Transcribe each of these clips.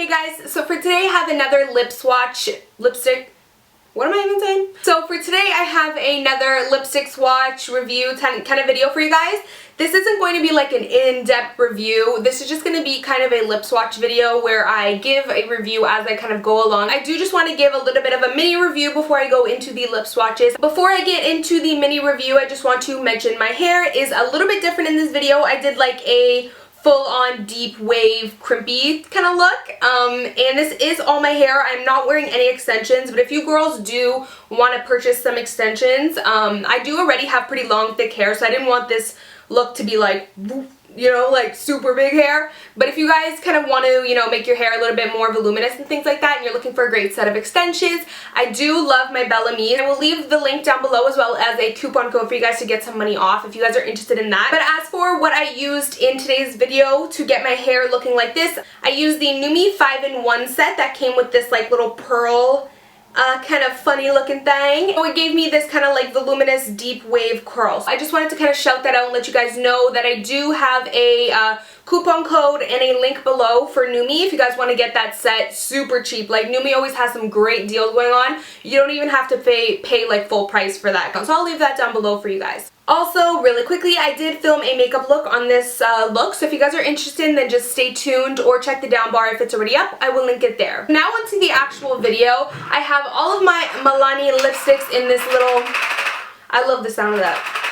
Hey guys, so for today I have another lipstick, what am I even saying? So for today I have another lipstick swatch review kind of video for you guys. This isn't going to be like an in-depth review. This is just going to be kind of a lip swatch video where I give a review as I kind of go along. I do just want to give a little bit of a mini review before I go into the lip swatches. Before I get into the mini review, I just want to mention my hair is a little bit different in this video. I did like a full-on deep wave crimpy kind of look, and this is all my hair. I'm not wearing any extensions, but if you girls do want to purchase some extensions, I do already have pretty long thick hair, so I didn't want this look to be like, you know, like super big hair. But if you guys kind of want to, you know, make your hair a little bit more voluminous and things like that, and you're looking for a great set of extensions, I do love my Bellamy. I will leave the link down below as well as a coupon code for you guys to get some money off if you guys are interested in that. But as for what I used in today's video to get my hair looking like this, I used the Nude 5-in-1 set that came with this like little pearl kind of funny looking thing. So it gave me this kind of like voluminous deep wave curl. So I just wanted to kind of shout that out and let you guys know that I do have a coupon code and a link below for Nude if you guys want to get that set super cheap. Like Nude always has some great deals going on. You don't even have to pay like full price for that. So I'll leave that down below for you guys. Also, really quickly, I did film a makeup look on this look, so if you guys are interested, then just stay tuned or check the down bar if it's already up. I will link it there. Now onto the actual video. I have all of my Milani lipsticks in this little, I love the sound of that.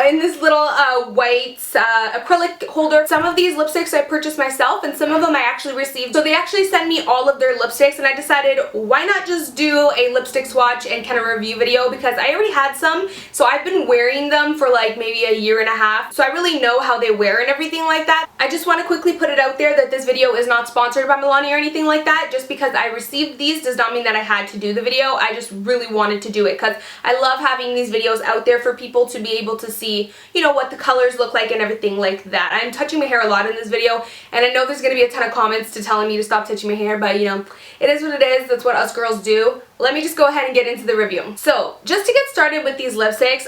In this little white acrylic holder. Some of these lipsticks I purchased myself and some of them I actually received. So they actually sent me all of their lipsticks and I decided why not just do a lipstick swatch and kind of review video, because I already had some, so I've been wearing them for like maybe a year and a half, so I really know how they wear and everything like that. I just want to quickly put it out there that this video is not sponsored by Milani or anything like that. Just because I received these does not mean that I had to do the video. I just really wanted to do it because I love having these videos out there for people to be able to see, you know, what the colors look like and everything like that. I'm touching my hair a lot in this video, and I know there's going to be a ton of comments to telling me to stop touching my hair, but you know, it is what it is. That's what us girls do. Let me just go ahead and get into the review. So, just to get started with these lipsticks,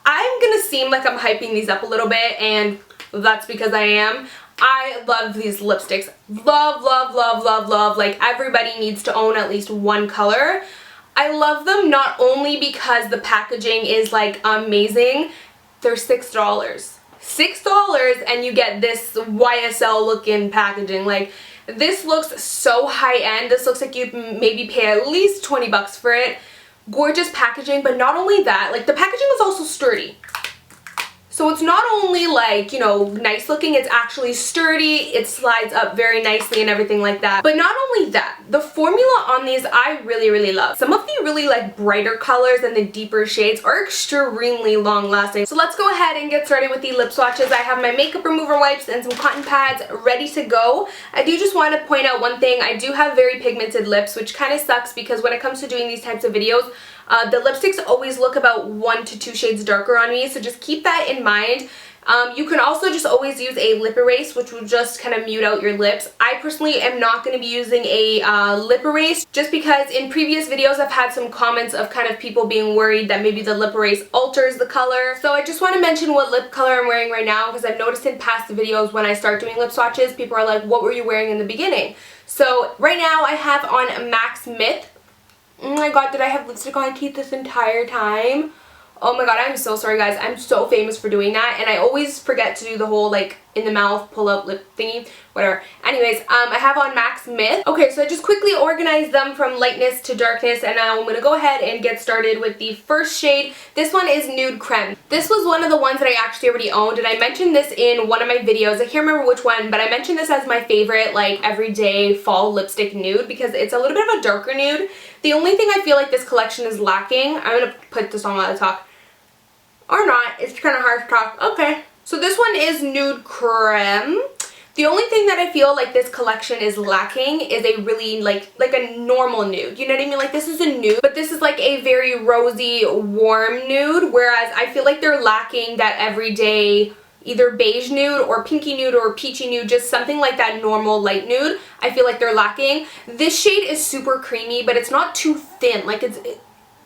I'm going to seem like I'm hyping these up a little bit, and that's because I am. I love these lipsticks. Love, love, love, love, love. Like, everybody needs to own at least one color. I love them not only because the packaging is like amazing. They're $6. $6 and you get this YSL looking packaging. Like, this looks so high end. This looks like you'd maybe pay at least 20 bucks for it. Gorgeous packaging, but not only that, like the packaging is also sturdy. So it's not only like, you know, nice looking, it's actually sturdy, it slides up very nicely and everything like that. But not only that, the formula on these I really, really love. Some of the really like brighter colors and the deeper shades are extremely long lasting. So let's go ahead and get started with the lip swatches. I have my makeup remover wipes and some cotton pads ready to go. I do just want to point out one thing. I do have very pigmented lips, which kind of sucks because when it comes to doing these types of videos, the lipsticks always look about 1 to 2 shades darker on me, so just keep that in mind. You can also just always use a lip erase, which will just kind of mute out your lips. I personally am not going to be using a lip erase just because in previous videos I've had some comments of kind of people being worried that maybe the lip erase alters the color. So I just want to mention what lip color I'm wearing right now, because I've noticed in past videos when I start doing lip swatches, people are like, what were you wearing in the beginning? So right now I have on Max Myth. Oh my god, did I have lipstick on my teeth this entire time? Oh my god, I'm so sorry guys. I'm so famous for doing that, and I always forget to do the whole like in the mouth pull up lip thingy, whatever. Anyways, I have on Max Myth. Okay, so I just quickly organized them from lightness to darkness, and now I'm going to go ahead and get started with the first shade. This one is Nude Creme. This was one of the ones that I actually already owned, and I mentioned this in one of my videos. I can't remember which one, but I mentioned this as my favorite like everyday fall lipstick nude because it's a little bit of a darker nude. The only thing I feel like this collection is lacking, I'm going to put this on while I talk. Or not, it's kind of hard to talk. Okay. So this one is Nude Creme. The only thing that I feel like this collection is lacking is a really like a normal nude. You know what I mean? Like this is a nude, but this is like a very rosy, warm nude, whereas I feel like they're lacking that everyday either beige nude or pinky nude or peachy nude, just something like that normal light nude. I feel like they're lacking. This shade is super creamy, but it's not too thin. Like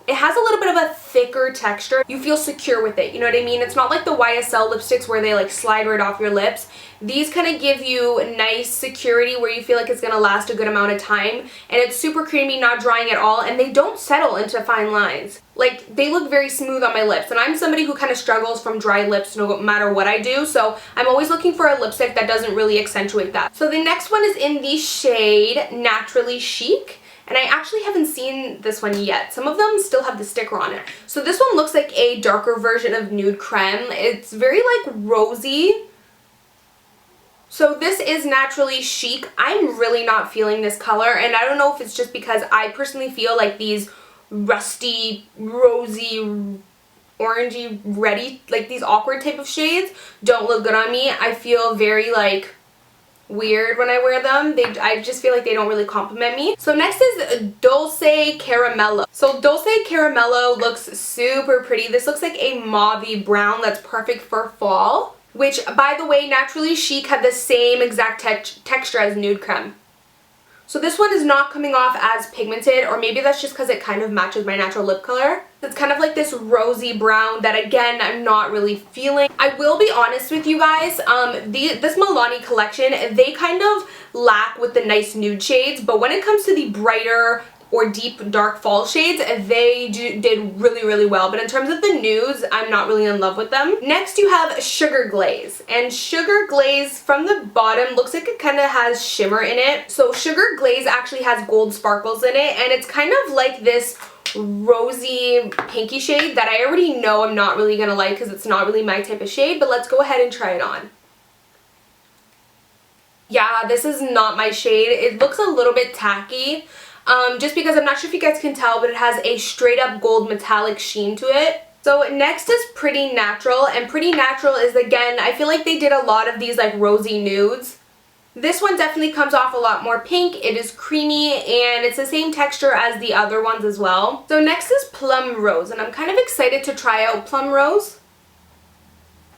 It has a little bit of a thicker texture. You feel secure with it, you know what I mean? It's not like the YSL lipsticks where they like slide right off your lips. These kind of give you nice security where you feel like it's going to last a good amount of time. And it's super creamy, not drying at all, and they don't settle into fine lines. Like, they look very smooth on my lips, and I'm somebody who kind of struggles from dry lips no matter what I do, so I'm always looking for a lipstick that doesn't really accentuate that. So the next one is in the shade Naturally Chic. And I actually haven't seen this one yet. Some of them still have the sticker on it. So this one looks like a darker version of Nude Creme. It's very like rosy. So this is Naturally Chic. I'm really not feeling this color, and I don't know if it's just because I personally feel like these rusty, rosy, orangey, reddy, like these awkward type of shades don't look good on me. I feel very like weird when I wear them. I just feel like they don't really compliment me. So next is Dulce Caramelo. So Dulce Caramelo looks super pretty. This looks like a mauvey brown that's perfect for fall, which, by the way, Naturally Chic had the same exact texture as Nude Creme. So this one is not coming off as pigmented, or maybe that's just because it kind of matches my natural lip color. It's kind of like this rosy brown that, again, I'm not really feeling. I will be honest with you guys, this Milani collection, they kind of lack with the nice nude shades, but when it comes to the brighter or deep dark fall shades, they did really, really well. But in terms of the nudes, I'm not really in love with them. Next you have Sugar Glaze. And Sugar Glaze from the bottom looks like it kind of has shimmer in it. So Sugar Glaze actually has gold sparkles in it, and it's kind of like this rosy pinky shade that I already know I'm not really gonna like because it's not really my type of shade, but let's go ahead and try it on. Yeah, this is not my shade. It looks a little bit tacky. Just because I'm not sure if you guys can tell, but it has a straight up gold metallic sheen to it. So next is Pretty Natural, and Pretty Natural is, again, I feel like they did a lot of these like rosy nudes. This one definitely comes off a lot more pink. It is creamy, and it's the same texture as the other ones as well. So next is Plumrose, and I'm kind of excited to try out Plumrose.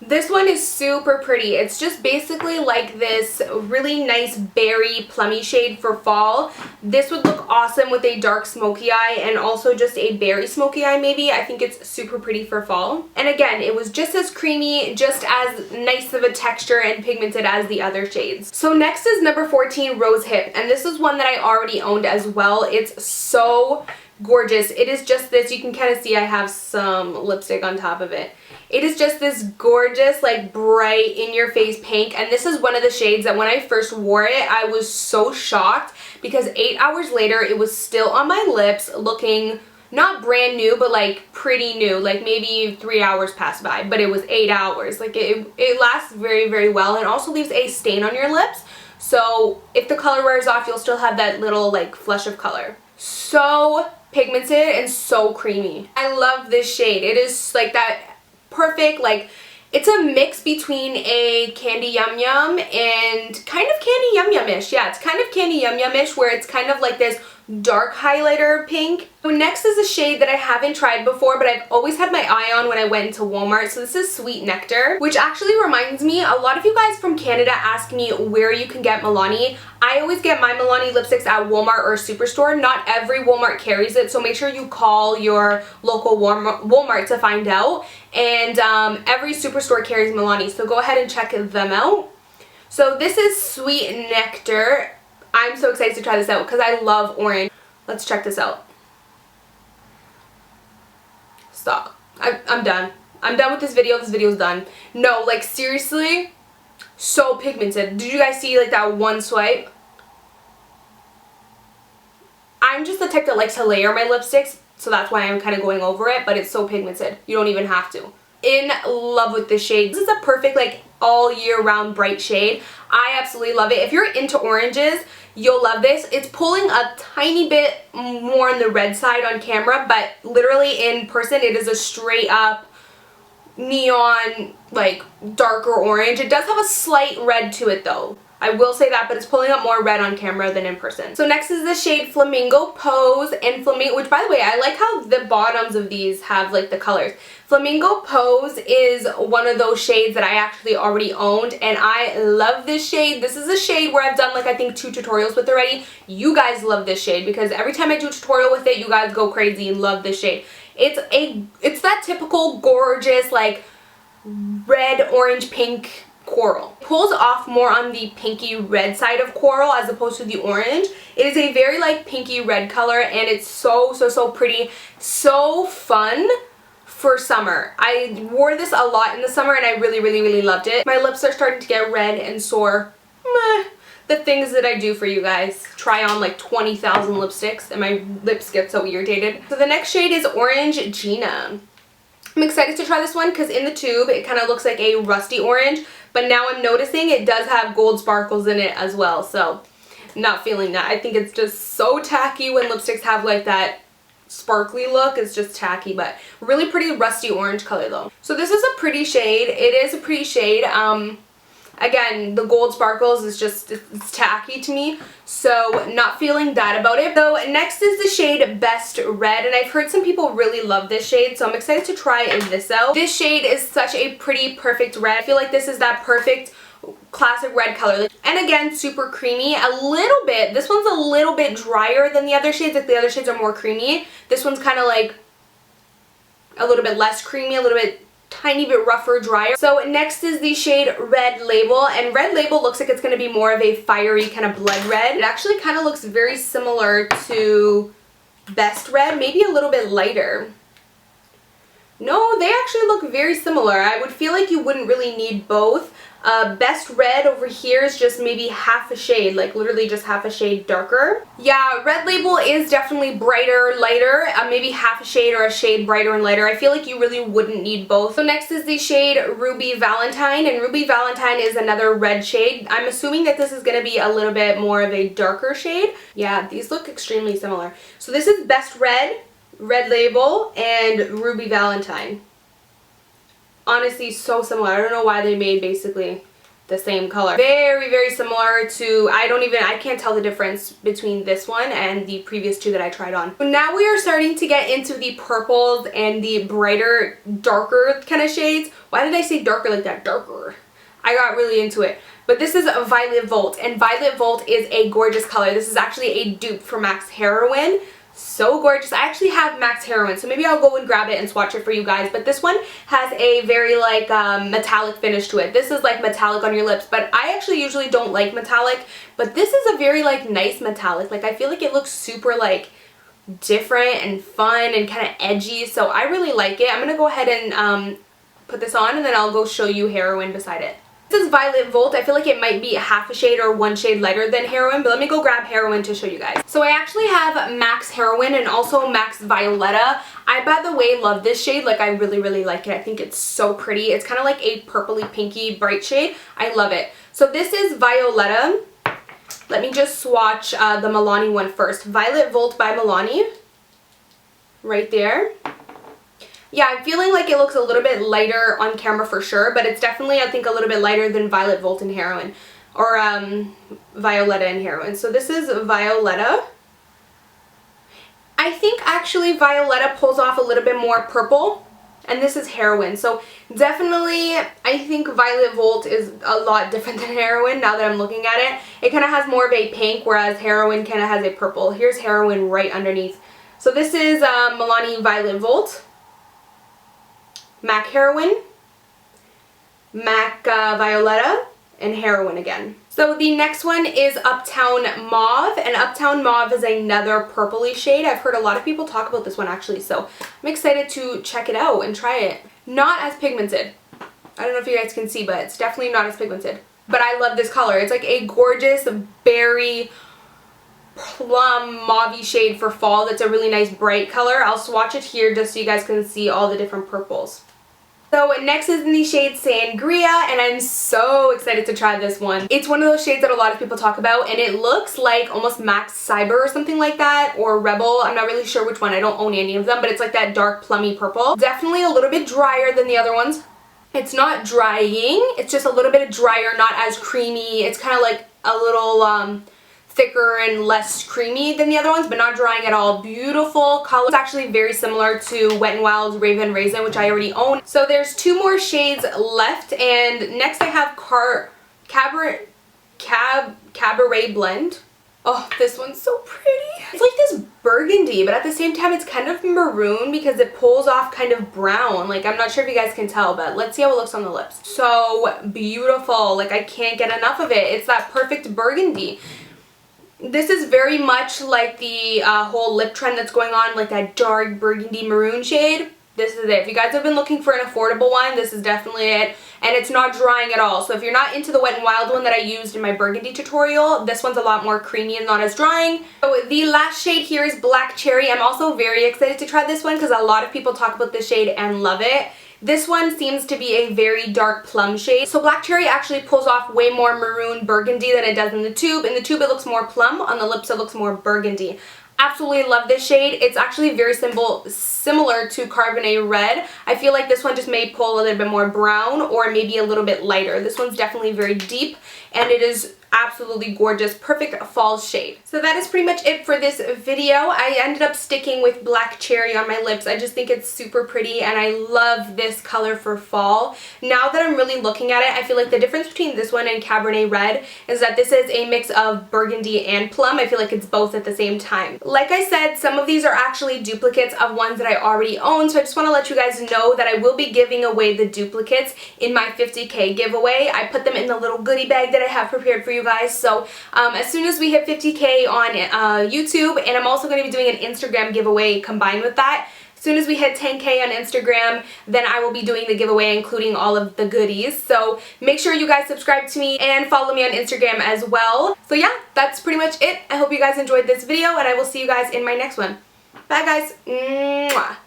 This one is super pretty. It's just basically like this really nice berry plummy shade for fall. This would look awesome with a dark smoky eye and also just a berry smoky eye maybe. I think it's super pretty for fall. And again, it was just as creamy, just as nice of a texture and pigmented as the other shades. So next is number 14, Rose Hip. And this is one that I already owned as well. It's so gorgeous. It is just this, you can kind of see I have some lipstick on top of it. It is just this gorgeous, like, bright, in-your-face pink, and this is one of the shades that when I first wore it, I was so shocked because 8 hours later, it was still on my lips, looking not brand new, but, like, pretty new. Like, maybe 3 hours passed by, but it was 8 hours. Like, it lasts very, very well, and also leaves a stain on your lips, so if the color wears off, you'll still have that little, like, flush of color. So pigmented and so creamy. I love this shade. It is, like, that perfect, like, it's a mix between a Candy Yum Yum and kind of Candy Yum Yum-ish. Yeah, it's kind of Candy Yum Yum-ish where it's kind of like this dark highlighter pink. So next is a shade that I haven't tried before, but I've always had my eye on when I went into Walmart. So this is Sweet Nectar, which actually reminds me, a lot of you guys from Canada ask me where you can get Milani. I always get my Milani lipsticks at Walmart or Superstore. Not every Walmart carries it, so make sure you call your local Walmart to find out. And every Superstore carries Milani, so go ahead and check them out. So this is Sweet Nectar. I'm so excited to try this out because I love orange. Let's check this out. Stop. I'm done. I'm done with this video. This video's done. No, like, seriously, so pigmented. Did you guys see, like, that one swipe? I'm just the type that likes to layer my lipsticks, so that's why I'm kind of going over it, but it's so pigmented. You don't even have to. In love with this shade. This is a perfect, like, all year round bright shade. I absolutely love it. If you're into oranges, you'll love this. It's pulling a tiny bit more on the red side on camera, but literally in person it is a straight up neon, like, darker orange. It does have a slight red to it though. I will say that, but it's pulling up more red on camera than in person. So next is the shade Flamingo Pose, and Flamingo, which by the way, I like how the bottoms of these have like the colors. Flamingo Pose is one of those shades that I actually already owned, and I love this shade. This is a shade where I've done like I think 2 tutorials with already. You guys love this shade because every time I do a tutorial with it, you guys go crazy and love this shade. It's that typical gorgeous like red, orange, pink coral. It pulls off more on the pinky red side of coral as opposed to the orange. It is a very like pinky red color, and it's so pretty, so fun for summer. I wore this a lot in the summer and I really loved it. My lips are starting to get red and sore. Meh. The things that I do for you guys. Try on like 20,000 lipsticks and my lips get so irritated. So the next shade is Orange-Gina. I'm excited to try this one because in the tube it kind of looks like a rusty orange, but now I'm noticing it does have gold sparkles in it as well, so not feeling that. I think it's just so tacky when lipsticks have like that sparkly look. It's just tacky, but really pretty rusty orange color though. So this is a pretty shade. It is a pretty shade. Again, the gold sparkles is just, it's tacky to me, so not feeling that about it. So next is the shade Best Red, and I've heard some people really love this shade, so I'm excited to try this out. This shade is such a pretty, perfect red. I feel like this is that perfect classic red color. And again, super creamy. A little bit, this one's a little bit drier than the other shades. Like the other shades are more creamy. This one's kind of like a little bit less creamy, a little bit tiny bit rougher, drier. So next is the shade Red Label, and Red Label looks like it's going to be more of a fiery kind of blood red. It actually kind of looks very similar to Best Red, maybe a little bit lighter. No, they actually look very similar. I would feel like you wouldn't really need both. Best Red over here is just maybe half a shade, like literally just half a shade darker. Yeah, Red Label is definitely brighter, lighter, maybe half a shade or a shade brighter and lighter. I feel like you really wouldn't need both. So next is the shade Ruby Valentine, and Ruby Valentine is another red shade. I'm assuming that this is going to be a little bit more of a darker shade. Yeah, these look extremely similar. So this is Best Red, Red Label, and Ruby Valentine. Honestly, so similar. I don't know why they made basically the same color. Very similar to, I can't tell the difference between this one and the previous two that I tried on. So now we are starting to get into the purples and the brighter, darker kind of shades. Why did I say darker like that? Darker. I got really into it. But this is Violet Volt, and Violet Volt is a gorgeous color. This is actually a dupe for MAC's Heroine. So gorgeous. I actually have MAC's Heroine, so maybe I'll go and grab it and swatch it for you guys. But this one has a very like metallic finish to it. This is like metallic on your lips, but I actually usually don't like metallic. But this is a very like nice metallic. Like I feel like it looks super like different and fun and kind of edgy. So I really like it. I'm going to go ahead and put this on, and then I'll go show you Heroine beside it. This is Violet Volt. I feel like it might be half a shade or one shade lighter than Heroine, but let me go grab Heroine to show you guys. So I actually have MAC's Heroine and also MAC's Violetta. I, by the way, love this shade. Like, I really like it. I think it's so pretty. It's kind of like a purpley pinky bright shade. I love it. So this is Violetta. Let me just swatch the Milani one first. Violet Volt by Milani. Right there. Yeah, I'm feeling like it looks a little bit lighter on camera for sure, but it's definitely, I think, a little bit lighter than Violet Volt and Heroine, or Violetta and Heroine. So this is Violetta. I think actually Violetta pulls off a little bit more purple, and this is Heroine. So definitely, I think Violet Volt is a lot different than Heroine now that I'm looking at it. It kind of has more of a pink, whereas Heroine kind of has a purple. Here's Heroine right underneath. So this is Milani Violet Volt. MAC Heroine, MAC Violetta, and Heroine again. So the next one is Uptown Mauve, and Uptown Mauve is another purpley shade. I've heard a lot of people talk about this one actually, so I'm excited to check it out and try it. Not as pigmented. I don't know if you guys can see, but it's definitely not as pigmented. But I love this color. It's like a gorgeous berry plum mauve shade for fall. That's a really nice bright color. I'll swatch it here just so you guys can see all the different purples. So next is in the shade Sangria, and I'm so excited to try this one. It's one of those shades that a lot of people talk about, and it looks like almost MAC Cyber or something like that, or Rebel. I'm not really sure which one. I don't own any of them, but it's like that dark plummy purple. Definitely a little bit drier than the other ones. It's not drying, it's just a little bit drier, not as creamy. It's kind of like a little thicker and less creamy than the other ones, but not drying at all. Beautiful color. It's actually very similar to Wet n Wild's Raven Raisin, which I already own. So there's 2 more shades left, and next I have Cabaret Blend. Oh, this one's so pretty. It's like this burgundy, but at the same time it's kind of maroon because it pulls off kind of brown. Like, I'm not sure if you guys can tell, but let's see how it looks on the lips. So beautiful. Like, I can't get enough of it. It's that perfect burgundy. This is very much like the whole lip trend that's going on, like that dark burgundy maroon shade. This is it. If you guys have been looking for an affordable one, this is definitely it. And it's not drying at all. So if you're not into the Wet n Wild one that I used in my burgundy tutorial, this one's a lot more creamy and not as drying. So the last shade here is Black Cherry. I'm also very excited to try this one because a lot of people talk about this shade and love it. This one seems to be a very dark plum shade. So Black Cherry actually pulls off way more maroon burgundy than it does in the tube. In the tube it looks more plum, on the lips it looks more burgundy. Absolutely love this shade. It's actually very similar to Cabernet Red. I feel like this one just may pull a little bit more brown or maybe a little bit lighter. This one's definitely very deep and it is absolutely gorgeous. Perfect fall shade. So that is pretty much it for this video. I ended up sticking with Black Cherry on my lips. I just think it's super pretty and I love this color for fall. Now that I'm really looking at it, I feel like the difference between this one and Cabernet Red is that this is a mix of burgundy and plum. I feel like it's both at the same time. Like I said, some of these are actually duplicates of ones that I already own, so I just want to let you guys know that I will be giving away the duplicates in my 50K giveaway. I put them in the little goodie bag that I have prepared for you guys. So as soon as we hit 50K on YouTube, and I'm also going to be doing an Instagram giveaway combined with that. As soon as we hit 10K on Instagram, then I will be doing the giveaway including all of the goodies. So make sure you guys subscribe to me and follow me on Instagram as well. So yeah, that's pretty much it. I hope you guys enjoyed this video and I will see you guys in my next one. Bye guys. Mwah.